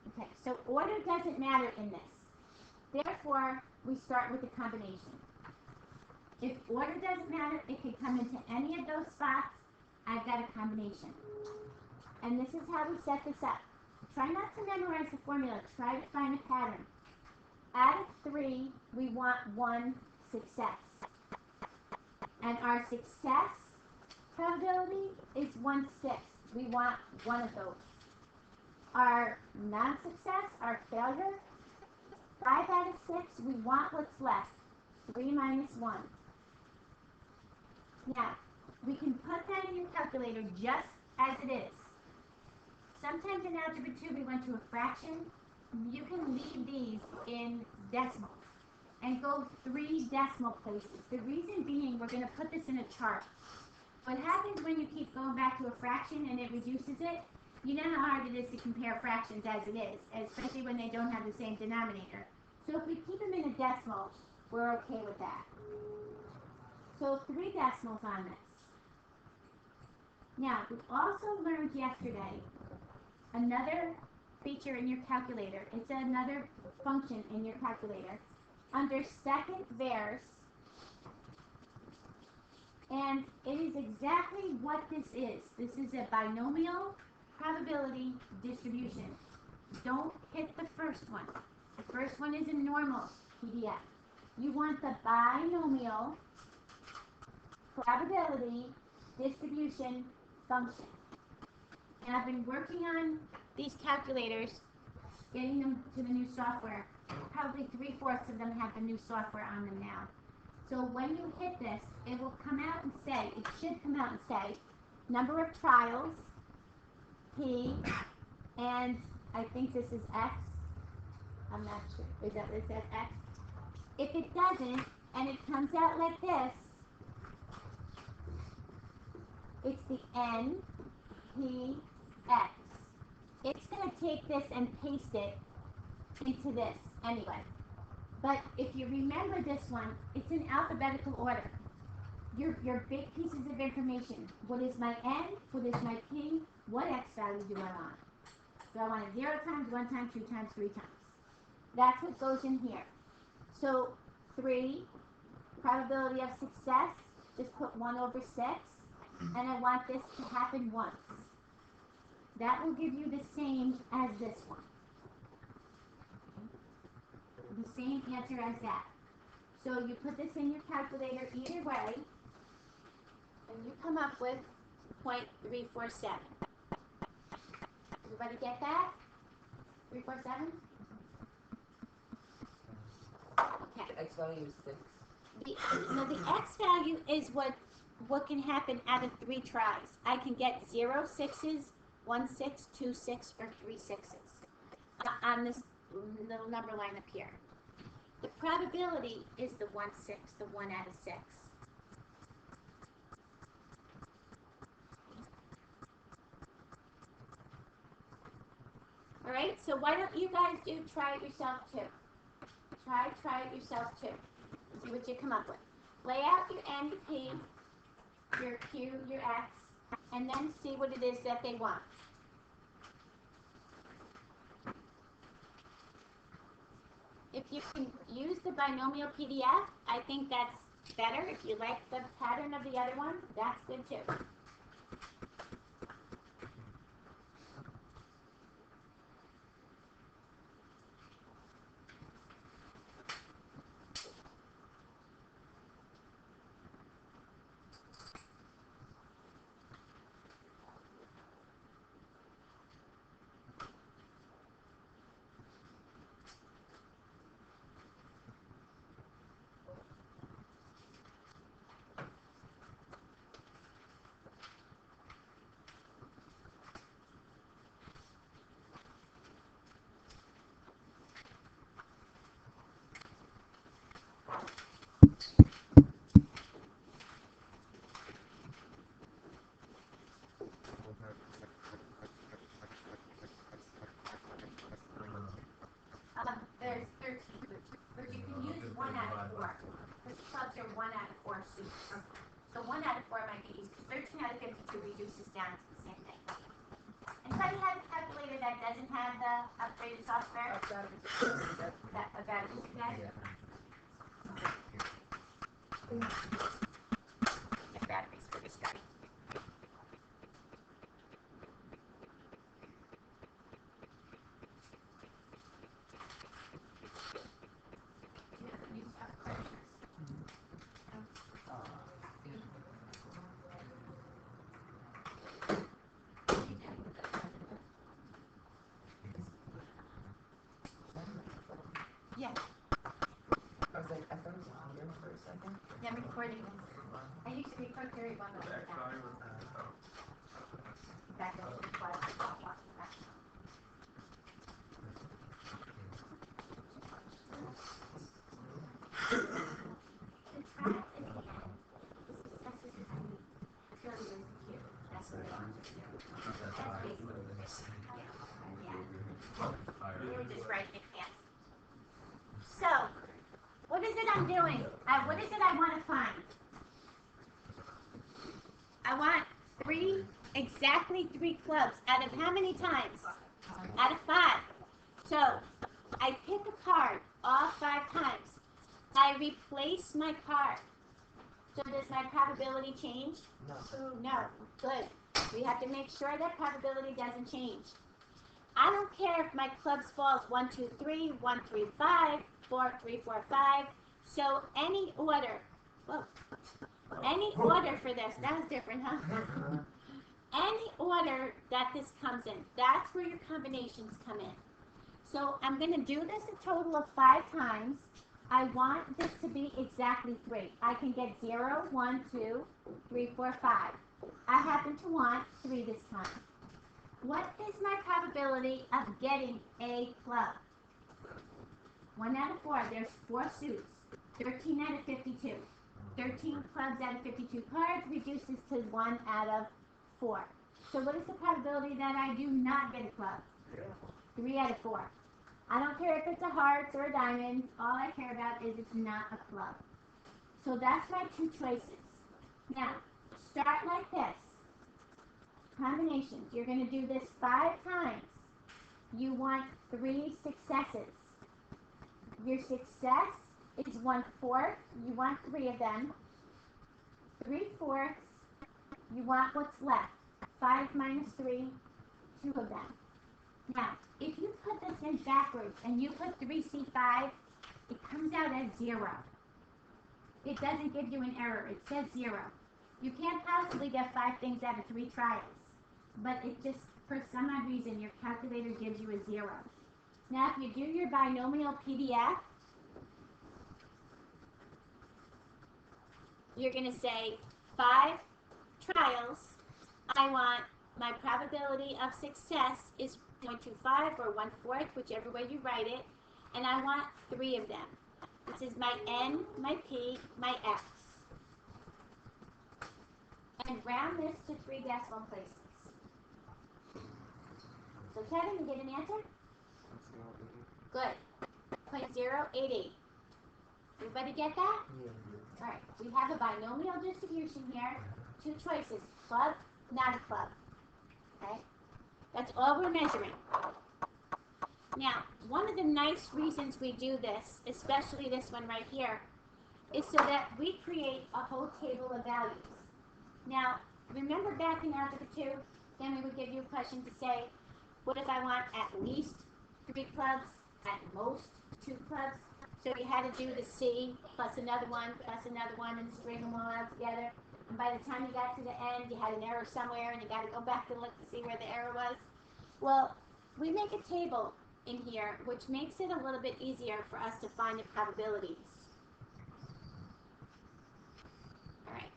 Okay, so order doesn't matter in this. Therefore, we start with the combination. If order doesn't matter, it could come into any of those spots. I've got a combination. And this is how we set this up. Try not to memorize the formula. Try to find a pattern. Out of 3, we want 1 success. And our success probability is 1/6. We want one of those. Our non-success, our failure, 5 out of 6, we want what's left. 3 minus 1. Now, we can put that in your calculator just as it is. Sometimes in Algebra 2 we went to a fraction. You can leave these in decimals and go 3 decimal places. The reason being, we're going to put this in a chart. What happens when you keep going back to a fraction and it reduces it? You know how hard it is to compare fractions as it is, especially when they don't have the same denominator. So if we keep them in a decimal, we're okay with that. So 3 decimals on this. Now, we also learned yesterday another feature in your calculator. It's another function in your calculator under second vars, and it is exactly what this is. This is a binomial probability distribution. Don't hit the first one. The first one is a normal PDF. You want the binomial probability distribution function. And I've been working on these calculators, getting them to the new software. Probably 3/4 of them have the new software on them now. So when you hit this, it will come out and say, it should come out and say, number of trials, P, and I think this is X. I'm not sure. Is that what it says, X? If it doesn't, and it comes out like this, it's the N, P, X. It's going to take this and paste it into this anyway. But if you remember this one, it's in alphabetical order. Your big pieces of information. What is my N? What is my P? What X value do I want? Do I want it 0 times, 1 time, 2 times, 3 times? That's what goes in here. So 3, probability of success, just put 1/6. And I want this to happen once. That will give you the same as this one. The same answer as that. So you put this in your calculator either way, and you come up with 0.347. Everybody get that? 347? Okay. The X value is 6. The X value is what can happen out of 3 tries. I can get 0 6s, 1 6, 2 6, or 3 6s on this little number line up here. The probability is the 1/6, the 1 out of 6. All right, so why don't you guys try it yourself too? Try it yourself too. See what you come up with. Lay out your N, P, your Q, your X, and then see what it is that they want. If you can use the binomial PDF, I think that's better. If you like the pattern of the other one, that's good too. There's 13, but you can use 1 out of 4. This clubs are 1 out of 4 suits. So 1 out of 4 might be easy, because 13 out of 52 reduces down to the same thing. Anybody have a calculator that doesn't have the Upgrade software? A battery today? The batteries for this guy. Yeah. I was like, I thought it was on here for a second. Yeah, I'm recording this. I used to record very well with that. Back over to the class. We were just writing it fast. So, what is it I'm doing? What is it I want to find? I want exactly three clubs. Out of how many times? Out of 5. So, I pick a card all 5 times. I replace my card. So does my probability change? No. Good. We have to make sure that probability doesn't change. I don't care if my clubs falls 1, 2, 3, 1, 3, 5, 4, 3, 4, 5. So any order. Whoa. Any order for this. That was different, huh? Any order that this comes in. That's where your combinations come in. So I'm going to do this a total of 5 times. I want this to be exactly 3. I can get 0, 1, 2, 3, 4, 5. I happen to want 3 this time. What is my probability of getting a club? 1 out of 4. There's 4 suits. 13 out of 52. 13 clubs out of 52 cards reduces to 1 out of 4. So what is the probability that I do not get a club? 3 out of 4. I don't care if it's a heart or a diamond. All I care about is it's not a club. So that's my 2 choices. Now, start like this. Combinations. You're going to do this 5 times. You want 3 successes. Your success is 1/4. You want 3 of them. 3/4. You want what's left. 5 minus 3, 2 of them. Now, if you put this in backwards and you put 3C5, it comes out as 0. It doesn't give you an error. It says 0. You can't possibly get 5 things out of 3 trials. But it just, for some odd reason, your calculator gives you a 0. Now, if you do your binomial PDF, you're going to say 5 trials. I want my probability of success is 0.25 or 1/4, whichever way you write it, and I want 3 of them. This is my N, my P, my X. And round this to 3 decimal places. So Kevin, you get an answer? Good. 0.088. Everybody get that? All right. We have a binomial distribution here. 2 choices. Club, not a club. Okay? That's all we're measuring. Now, one of the nice reasons we do this, especially this one right here, is so that we create a whole table of values. Now, remember backing out to the 2? Then we would give you a question to say, what if I want at least 3 clubs, at most 2 clubs? So you had to do the C plus another one, and string them all out together. And by the time you got to the end, you had an error somewhere, and you got to go back and look to see where the error was. Well, we make a table in here, which makes it a little bit easier for us to find the probabilities. All right.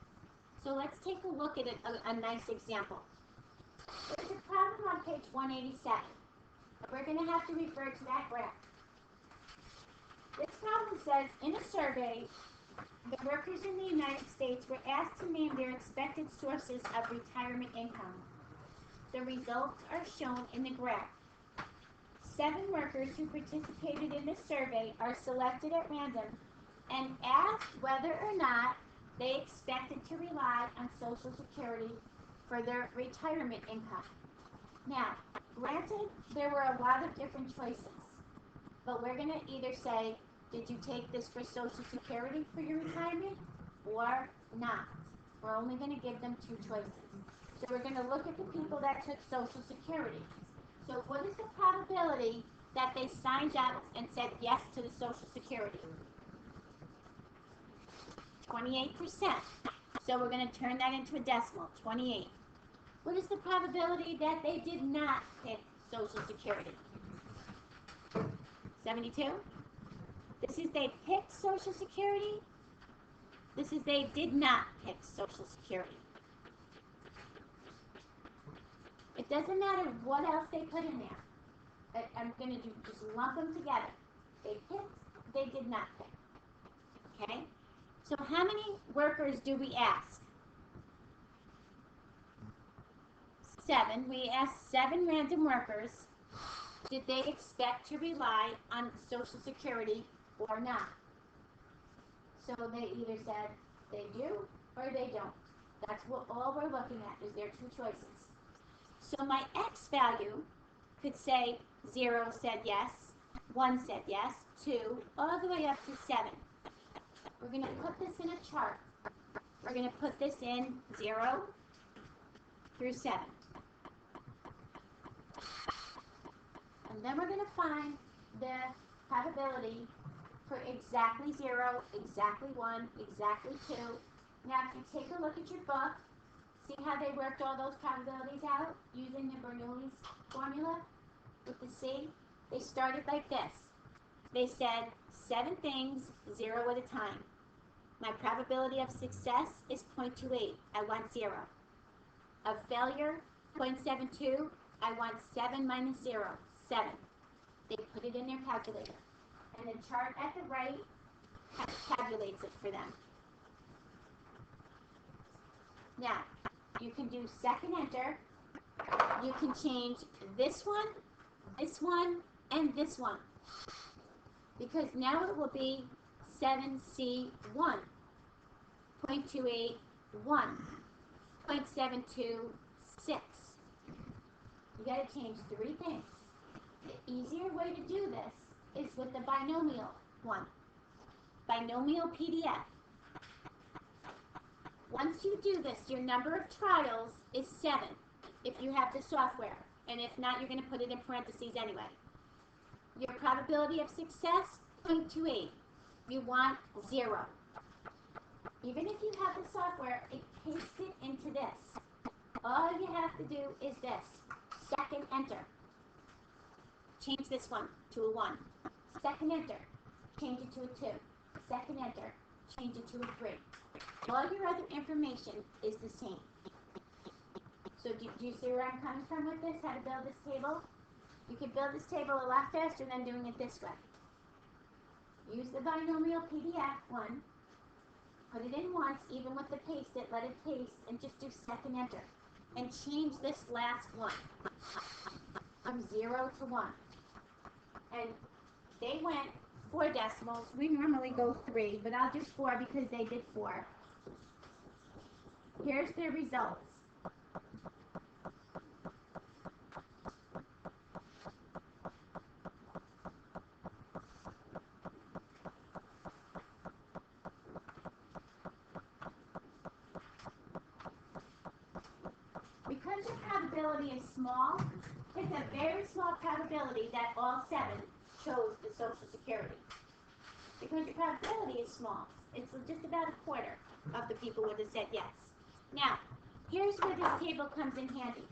So let's take a look at a nice example. There's a problem on page 187. We're going to have to refer to that graph. This problem says, in a survey, the workers in the United States were asked to name their expected sources of retirement income. The results are shown in the graph. 7 workers who participated in this survey are selected at random and asked whether or not they expected to rely on Social Security for their retirement income. Now, Granted, there were a lot of different choices, but we're going to either say, did you take this for Social Security for your retirement or not? We're only going to give them two choices. So we're going to look at the people that took Social Security. So what is the probability that they signed up and said yes to the Social Security? 28%. So we're going to turn that into a decimal, 28. What is the probability that they did not pick Social Security? 72. This is they picked Social Security. This is they did not pick Social Security. It doesn't matter what else they put in there. I'm going to just lump them together. They picked, they did not pick. Okay? So how many workers do we ask? 7. We asked 7 random workers. Did they expect to rely on Social Security or not? So they either said they do or they don't. That's what all we're looking at is their two choices. So my X value could say 0 said yes, 1 said yes, 2, all the way up to 7. We're going to put this in a chart. We're going to put this in 0 through 7. And then we're going to find the probability for exactly 0, exactly 1, exactly 2. Now, if you take a look at your book, see how they worked all those probabilities out using the Bernoulli's formula with the C? They started like this. They said 7 things, 0 at a time. My probability of success is 0.28. I want 0. Of failure, 0.72. I want 7 minus 0, 7. They put it in their calculator. And the chart at the right tabulates it for them. Now, you can do second enter. You can change this one, and this one. Because now it will be 7C1, 0.28, 1, 0.72, 6. You got to change 3 things. The easier way to do this is with the binomial one. Binomial PDF. Once you do this, your number of trials is 7 if you have the software. And if not, you're going to put it in parentheses anyway. Your probability of success, 0.28. You want 0. Even if you have the software, it pastes it into this. All you have to do is this. Second enter. Change this one to a 1. Second enter. Change it to a 2. Second enter. Change it to a 3. All your other information is the same. So do you see where I'm coming from with this? How to build this table? You can build this table a lot faster than doing it this way. Use the binomial PDF one. Put it in once, even with the paste it, let it paste, and just do second enter. And change this last one from 0 to 1. And they went 4 decimals. We normally go 3, but I'll do 4 because they did 4. Here's their results. Because your probability is small, it's a very small probability that all 7 chose the Social Security. Because your probability is small. It's just about a quarter of the people would have said yes. Now, here's where this table comes in handy.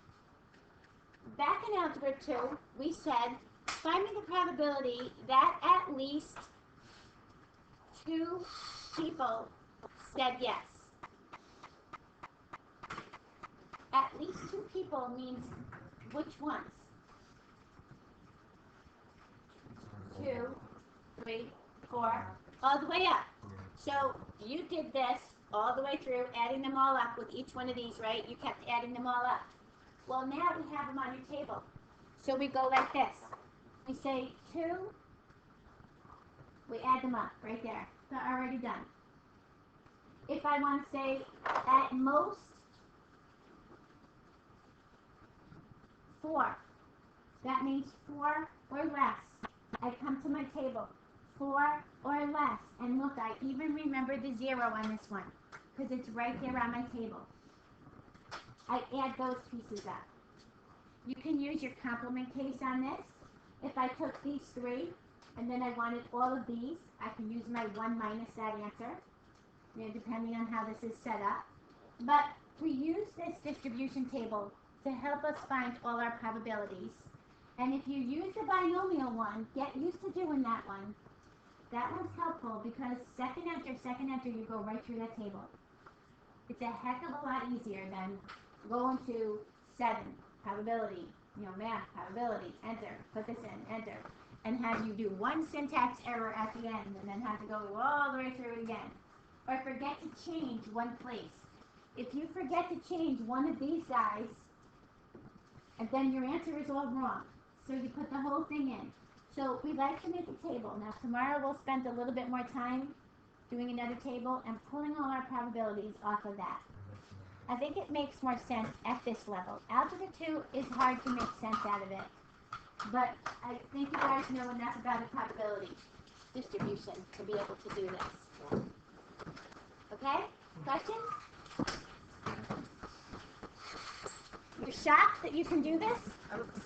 Back in Algebra 2, we said, find me the probability that at least 2 people said yes. At least 2 people means which ones? 2, 3, 4, all the way up. So you did this all the way through, adding them all up with each one of these, right? You kept adding them all up. Well, now we have them on your table. So we go like this. We say 2, we add them up right there. They're already done. If I want to say at most 4, That means 4 or less. I come to my table, 4 or less. And look, I even remember the 0 on this one because it's right there on my table. I add those pieces up. You can use your complement case on this. If I took these 3 and then I wanted all of these, I can use my 1 minus that answer, depending on how this is set up. But we use this distribution table to help us find all our probabilities. And if you use the binomial one, get used to doing that one. That one's helpful because second after you go right through that table. It's a heck of a lot easier than going to 7, probability, math, probability, enter, put this in, enter, and have you do one syntax error at the end and then have to go all the way through it again. Or forget to change one place. If you forget to change one of these guys, and then your answer is all wrong. So you put the whole thing in. So we like to make a table. Now tomorrow we'll spend a little bit more time doing another table and pulling all our probabilities off of that. I think it makes more sense at this level. Algebra 2 is hard to make sense out of it. But I think you guys know enough about the probability distribution to be able to do this. Okay? Questions? You're shocked that you can do this?